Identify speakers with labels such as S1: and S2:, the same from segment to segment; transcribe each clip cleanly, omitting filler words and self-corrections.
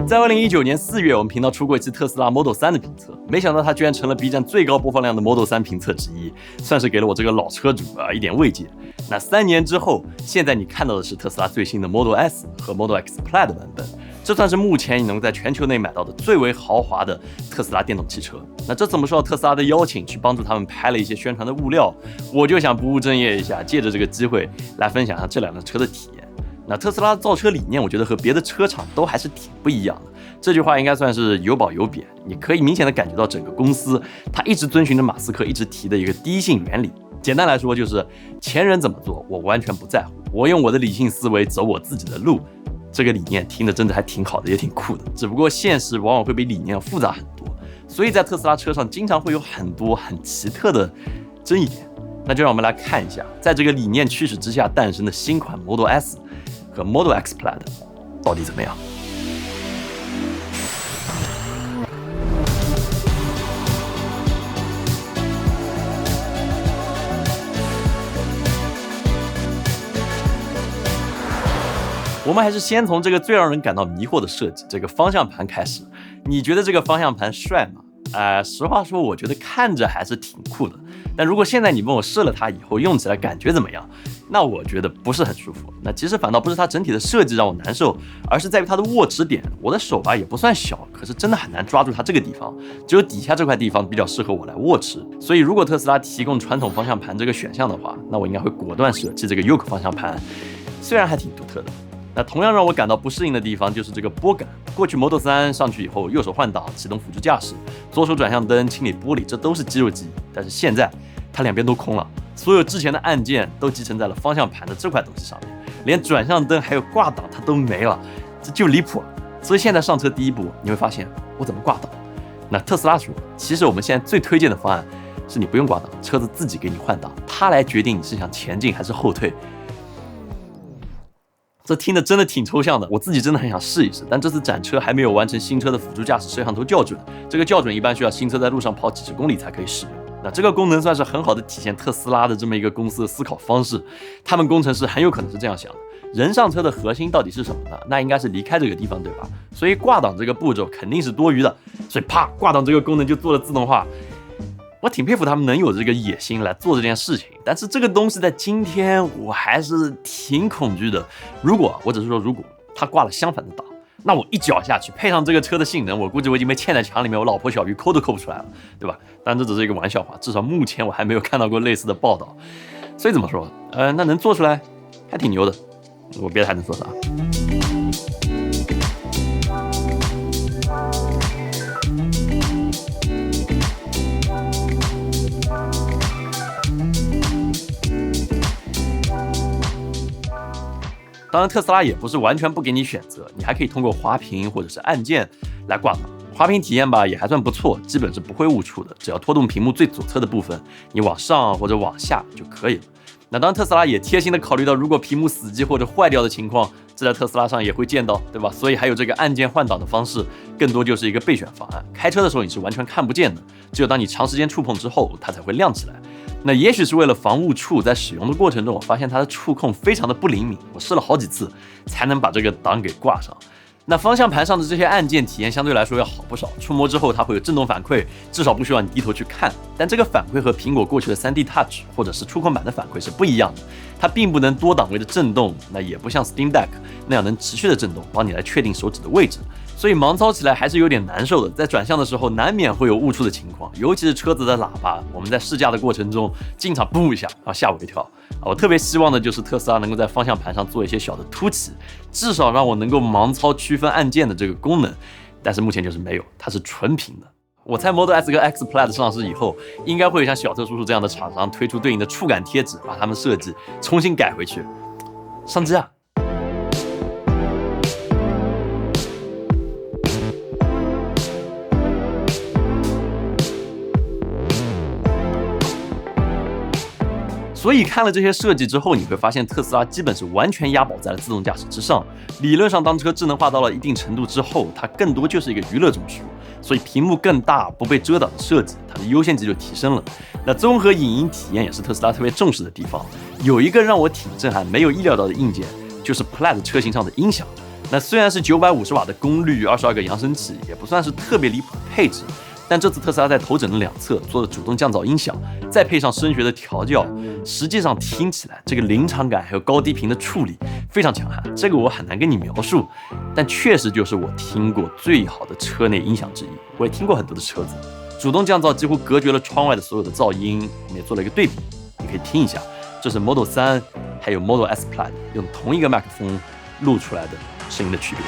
S1: 在2019年4月，我们频道出过一期特斯拉 Model 3的评测，没想到它居然成了 B 站最高播放量的 Model 3评测之一，算是给了我这个老车主一点慰藉。那3年之后，现在你看到的是特斯拉最新的 Model S 和 Model X Plaid 版本，这算是目前你能在全球内买到的最为豪华的特斯拉电动汽车。那这怎么受到特斯拉的邀请去帮助他们拍了一些宣传的物料，我就想不务正业一下，借着这个机会来分享一下这两辆车的体验。那特斯拉的造车理念，我觉得和别的车厂都还是挺不一样的。这句话应该算是有褒有贬，你可以明显的感觉到整个公司它一直遵循着马斯克一直提的一个第一性原理。简单来说就是前人怎么做我完全不在乎，我用我的理性思维走我自己的路。这个理念听着真的还挺好的，也挺酷的，只不过现实往往会比理念复杂很多，所以在特斯拉车上经常会有很多很奇特的争议点。那就让我们来看一下，在这个理念驱使之下诞生的新款 Model S 和 Model X Plaid 到底怎么样。我们还是先从这个最让人感到迷惑的设计，这个方向盘开始。你觉得这个方向盘帅吗？实话说，我觉得看着还是挺酷的。但如果现在你问我试了它以后用起来感觉怎么样，那我觉得不是很舒服。那其实反倒不是它整体的设计让我难受，而是在于它的握持点。我的手也不算小，可是真的很难抓住它这个地方，只有底下这块地方比较适合我来握持。所以如果特斯拉提供传统方向盘这个选项的话，那我应该会果断舍弃这个 Yoke 方向盘，虽然还挺独特的。那同样让我感到不适应的地方就是这个拨杆。过去 Model 3上去以后，右手换挡、启动辅助驾驶，左手转向灯、清理玻璃，这都是肌肉记忆。但是现在它两边都空了，所有之前的按键都集成在了方向盘的这块东西上面，连转向灯还有挂档它都没了，这就离谱。所以现在上车第一步，你会发现我怎么挂档？那特斯拉说，其实我们现在最推荐的方案是你不用挂档，车子自己给你换挡，它来决定你是想前进还是后退。这听着真的挺抽象的，我自己真的很想试一试，但这次展车还没有完成新车的辅助驾驶摄像头校准，这个校准一般需要新车在路上跑几十公里才可以使用。那这个功能算是很好的体现特斯拉的这么一个公司的思考方式，他们工程师很有可能是这样想的：人上车的核心到底是什么呢？那应该是离开这个地方，对吧？所以挂档这个步骤肯定是多余的，所以啪，挂档这个功能就做了自动化。我挺佩服他们能有这个野心来做这件事情，但是这个东西在今天我还是挺恐惧的。如果它挂了相反的档，那我一脚下去，配上这个车的性能，我估计我已经被嵌在墙里面，我老婆小鱼抠都抠不出来了，对吧？但这只是一个玩笑话，至少目前我还没有看到过类似的报道。所以怎么说？那能做出来还挺牛的。我别的还能说啥？当然，特斯拉也不是完全不给你选择，你还可以通过滑屏或者是按键来挂档。滑屏体验也还算不错，基本是不会误触的，只要拖动屏幕最左侧的部分，你往上或者往下就可以了。那当然，特斯拉也贴心的考虑到如果屏幕死机或者坏掉的情况，这在特斯拉上也会见到，对吧？所以还有这个按键换挡的方式，更多就是一个备选方案。开车的时候你是完全看不见的，只有当你长时间触碰之后，它才会亮起来。那也许是为了防误触，在使用的过程中，我发现它的触控非常的不灵敏，我试了好几次才能把这个档给挂上。那方向盘上的这些按键体验相对来说要好不少，触摸之后它会有震动反馈，至少不需要你低头去看。但这个反馈和苹果过去的 3D Touch 或者是触控板的反馈是不一样的，它并不能多档位的震动，那也不像 Steam Deck 那样能持续的震动，帮你来确定手指的位置。所以盲操起来还是有点难受的，在转向的时候难免会有误触的情况，尤其是车子的喇叭，我们在试驾的过程中经常嘣一下，吓我一跳。我特别希望的就是特斯拉能够在方向盘上做一些小的凸起，至少让我能够盲操区分按键的这个功能，但是目前就是没有，它是纯平的。我猜 Model S 跟 X Plaid 上市以后，应该会有像小特叔叔这样的厂商推出对应的触感贴纸，把它们设计重新改回去。上机啊！所以看了这些设计之后，你会发现特斯拉基本是完全押宝在了自动驾驶之上。理论上，当车智能化到了一定程度之后，它更多就是一个娱乐中枢。所以屏幕更大、不被遮挡的设计，它的优先级就提升了。那综合影音体验也是特斯拉特别重视的地方。有一个让我挺震撼、没有意料到的硬件，就是 Plaid 车型上的音响。那虽然是950瓦的功率，22个扬声器，也不算是特别离谱的配置，但这次特斯拉在头枕的两侧做了主动降噪音响，再配上声学的调教，实际上听起来这个临场感还有高低频的处理非常强悍，这个我很难跟你描述，但确实就是我听过最好的车内音响之一。我也听过很多的车子，主动降噪几乎隔绝了窗外的所有的噪音。我们也做了一个对比，你可以听一下，这是 Model 3还有 Model S Plaid 用同一个麦克风录出来的声音的区别。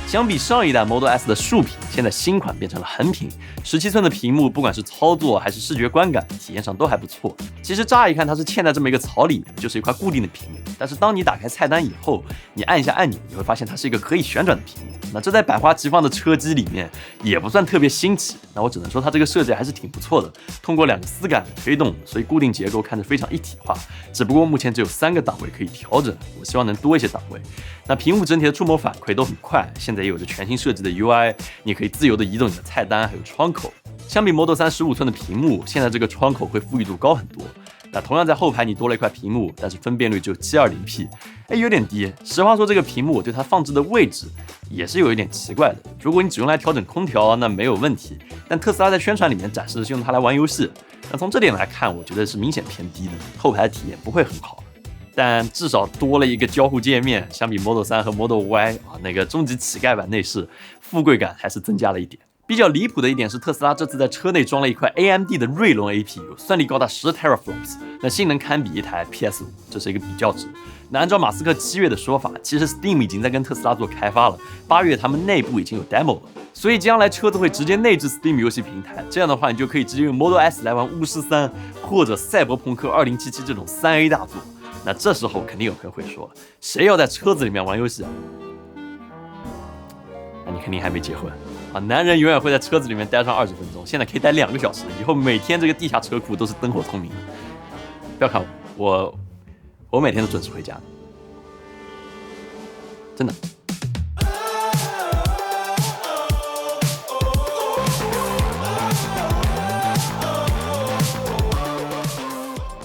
S1: 相比上一代 Model S 的竖屏，现在新款变成了横屏，17寸的屏幕，不管是操作还是视觉观感，体验上都还不错。其实乍一看它是嵌在这么一个槽里面，就是一块固定的屏幕，但是当你打开菜单以后，你按一下按钮，你会发现它是一个可以旋转的屏幕。那这在百花齐放的车机里面也不算特别新奇，那我只能说它这个设计还是挺不错的，通过2个丝杆的推动，所以固定结构看着非常一体化。只不过目前只有3个档位可以调整，我希望能多一些档位。那屏幕整体的触摸反馈都很快，现在也有着全新设计的 UI， 你可以自由的移动你的菜单还有窗口。相比 Model 3 15寸的屏幕，现在这个窗口会富裕度高很多。那同样在后排你多了一块屏幕，但是分辨率只有 720P， 有点低。实话说这个屏幕我对它放置的位置也是有一点奇怪的。如果你只用来调整空调，那没有问题。但特斯拉在宣传里面展示的是用它来玩游戏，那从这点来看，我觉得是明显偏低的，后排的体验不会很好。但至少多了一个交互界面，相比 Model 3和 Model Y 那个终极乞丐版内饰，富贵感还是增加了一点。比较离谱的一点是，特斯拉这次在车内装了一块 AMD 的锐龙 APU， 算力高达10 teraflops， 那性能堪比一台 PS5， 这是一个比较值。那按照马斯克7月的说法，其实 Steam 已经在跟特斯拉做开发了，8月他们内部已经有 demo 了，所以将来车子会直接内置 Steam 游戏平台，这样的话你就可以直接用 Model S 来玩巫师3或者赛博朋克2077这种3A 大作。那这时候肯定有人会说，谁要在车子里面玩游戏啊？那你肯定还没结婚啊！男人永远会在车子里面待上20分钟，现在可以待2个小时，以后每天这个地下车库都是灯火通明的。不要看我每天都准时回家的，真的。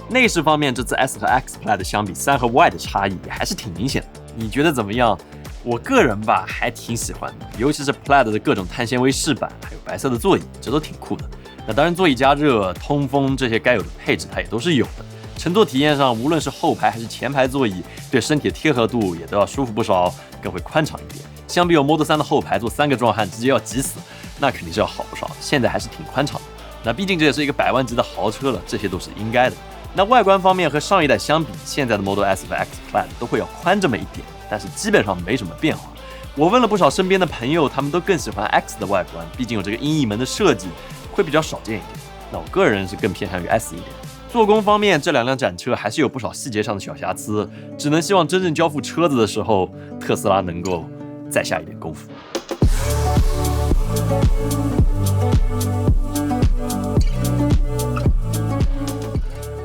S1: 内饰方面，这次 S 和 X Plaid 相比，3和 Y 的差异也还是挺明显的。你觉得怎么样？我个人吧还挺喜欢的，尤其是 Plaid 的各种碳纤维饰板，还有白色的座椅，这都挺酷的。那当然，座椅加热、通风这些该有的配置它也都是有的。乘坐体验上，无论是后排还是前排座椅，对身体的贴合度也都要舒服不少，更会宽敞一点。相比有 Model 3的后排坐3个壮汉直接要挤死，那肯定是要好不少。现在还是挺宽敞的。那毕竟这也是一个100万级的豪车了，这些都是应该的。那外观方面和上一代相比，现在的 Model S 和 X Plaid 都会要宽这么一点，但是基本上没什么变化。我问了不少身边的朋友，他们都更喜欢 X 的外观，毕竟有这个阴翼门的设计，会比较少见一点。那我个人是更偏向于 S 一点。做工方面，这2辆展车还是有不少细节上的小瑕疵，只能希望真正交付车子的时候，特斯拉能够再下一点功夫。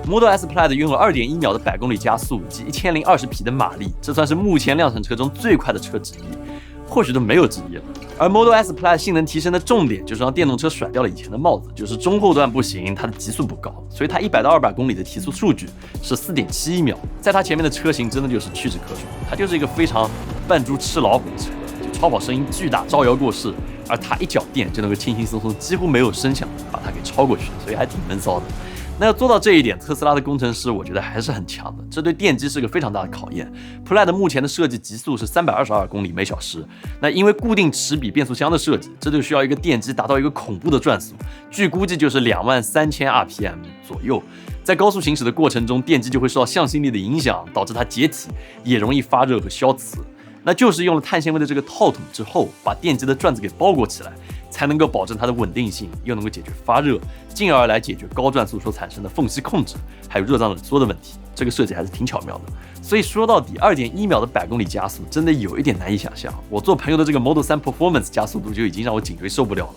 S1: Model S Plaid 拥有2.1秒的100公里加速以及1020匹的马力，这算是目前量产车中最快的车之一，或许都没有之一了。而 Model S Plaid 性能提升的重点就是让电动车甩掉了以前的帽子，就是中后段不行，它的极速不高，所以它100到200公里的提速数据是4.71秒，在它前面的车型真的就是屈指可数，它就是一个非常扮猪吃老虎的车，就超跑声音巨大，招摇过市，而它一脚电就能够轻轻松松几乎没有声响把它给超过去，所以还挺闷骚的。那要做到这一点，特斯拉的工程师我觉得还是很强的，这对电机是个非常大的考验。Plaid 目前的设计极速是322公里每小时，那因为固定齿比变速箱的设计，这就需要一个电机达到一个恐怖的转速，据估计就是23000 RPM 左右。在高速行驶的过程中，电机就会受到向心力的影响，导致它解体，也容易发热和消磁。那就是用了碳纤维的这个套筒之后，把电机的转子给包裹起来，才能够保证它的稳定性，又能够解决发热，进而来解决高转速所产生的缝隙控制，还有热胀冷缩的问题。这个设计还是挺巧妙的。所以说到底 2.1 秒的100公里加速真的有一点难以想象。我做朋友的这个 Model 3 Performance 加速度就已经让我颈椎受不了了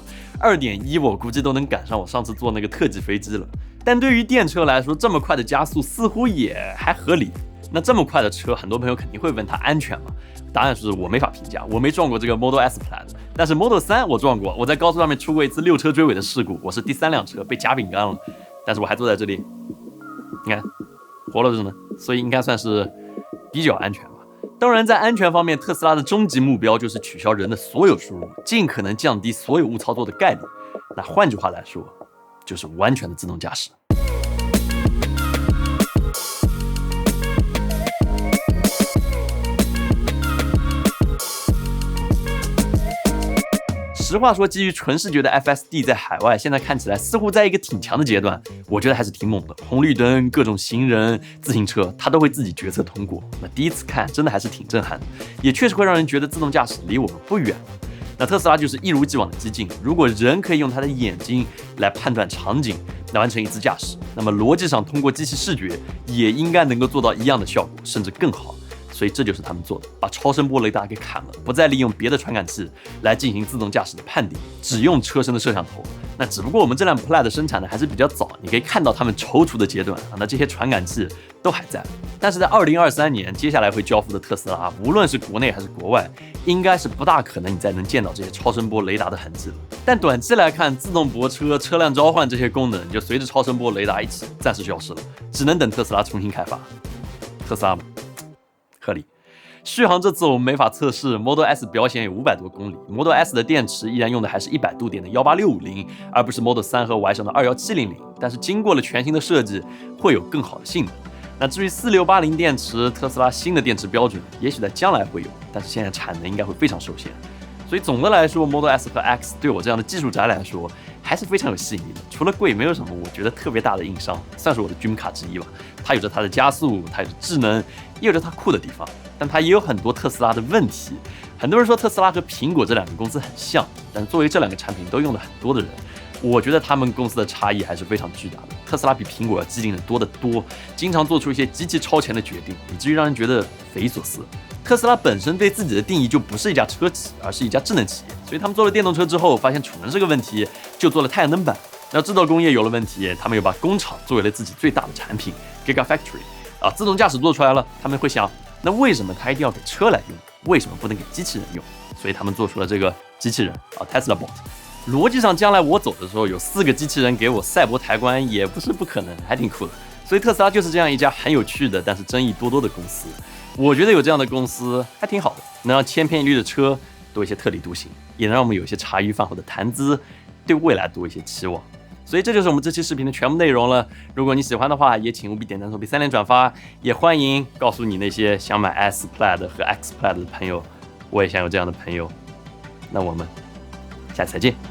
S1: ，2.1我估计都能赶上我上次坐那个特级飞机了。但对于电车来说，这么快的加速似乎也还合理。那这么快的车，很多朋友肯定会问它安全吗？答案是我没法评价，我没撞过这个 Model S Plaid， 但是 Model 3我撞过，我在高速上面出过一次6车追尾的事故，我是第3辆车被夹饼干了，但是我还坐在这里，你看活了着呢，所以应该算是比较安全吧。当然，在安全方面，特斯拉的终极目标就是取消人的所有输入，尽可能降低所有误操作的概率。那换句话来说，就是完全的自动驾驶。实话说，基于纯视觉的 FSD 在海外现在看起来似乎在一个挺强的阶段，我觉得还是挺猛的。红绿灯、各种行人、自行车，它都会自己决策通过。那第一次看真的还是挺震撼的，也确实会让人觉得自动驾驶离我们不远。那特斯拉就是一如既往的激进，如果人可以用他的眼睛来判断场景，来完成一次驾驶，那么逻辑上通过机器视觉也应该能够做到一样的效果，甚至更好。所以这就是他们做的，把超声波雷达给砍了，不再利用别的传感器来进行自动驾驶的判定，只用车身的摄像头。那只不过我们这辆 Plaid 生产的还是比较早，你可以看到他们踌躇的阶段啊，那这些传感器都还在。但是在2023年，接下来会交付的特斯拉，无论是国内还是国外，应该是不大可能你再能见到这些超声波雷达的痕迹了。但短期来看，自动泊车、车辆召唤这些功能就随着超声波雷达一起暂时消失了，只能等特斯拉重新开发。特斯拉合理。续航这次我们没法测试 ，Model S 表显有500多公里 ，Model S 的电池依然用的还是100度电的18650，而不是 Model 3和 Y 上的21700，但是经过了全新的设计，会有更好的性能。那至于4680电池，特斯拉新的电池标准，也许在将来会有，但是现在产能应该会非常受限。所以总的来说 ，Model S 和 X 对我这样的技术宅来说还是非常有吸引力的。除了贵，没有什么我觉得特别大的硬伤，算是我的dream卡之一吧。它有着它的加速，它有着智能，也有着它酷的地方，但它也有很多特斯拉的问题。很多人说特斯拉和苹果这两个公司很像，但作为这两个产品都用了很多的人，我觉得他们公司的差异还是非常巨大的。特斯拉比苹果要激进的多得多，经常做出一些极其超前的决定，以至于让人觉得匪夷所思。特斯拉本身对自己的定义就不是一家车企，而是一家智能企业，所以他们做了电动车之后，发现储能是个问题，就做了太阳能板。那制造工业有了问题，他们又把工厂作为了自己最大的产品 Gigafactory 啊，自动驾驶做出来了，他们会想，那为什么他一定要给车来用？为什么不能给机器人用？所以他们做出了这个机器人啊 Tesla Bot。逻辑上，将来我走的时候有4个机器人给我赛博抬棺也不是不可能，还挺酷的。所以特斯拉就是这样一家很有趣的，但是争议多多的公司。我觉得有这样的公司还挺好的，能让千篇一律的车多一些特立独行，也能让我们有一些茶余饭后的谈资，对未来多一些期望。所以这就是我们这期视频的全部内容了。如果你喜欢的话，也请务必点赞、投币、3连转发，也欢迎告诉你那些想买 S Plaid 和 X Plaid 的朋友，我也想有这样的朋友。那我们下次再见。